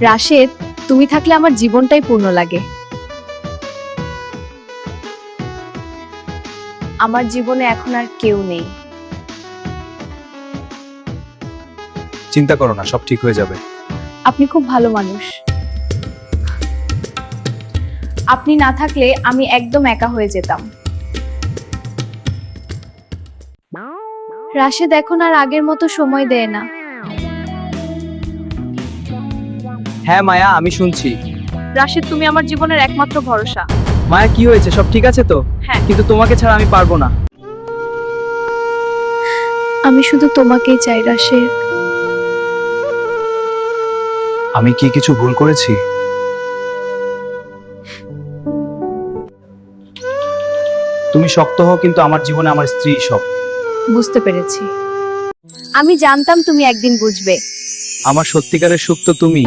রাশেদ, তুমি থাকলে আমার জীবনটাই পূর্ণ লাগে। আমার জীবনে এখন আর কেউ নেই। চিন্তা করো না, সব ঠিক হয়ে যাবে। আপনি খুব ভালো মানুষ। আপনি না থাকলে আমি একদম একা হয়ে যেতাম। রাশেদ এখন আর আগের মতো সময় দেয় না। হ্যাঁ মায়া, আমি শুনছি। রাশেদ, তুমি আমার জীবনের একমাত্র ভরসা। মায়া, কি হয়েছে? সব ঠিক আছে তো? হ্যাঁ। কিন্তু তোমাকে ছাড়া আমি পারবো না। আমি শুধু তোমাকেই চাই রাশেদ। আমি কি কিছু ভুল করেছি? তুমি শক্ত হও, কিন্তু আমার জীবনে আমার স্ত্রী সব। বুঝতে পেরেছি। আমি জানতাম তুমি একদিন বুঝবে। আমার সত্যিকারের সুখ তো তুমি।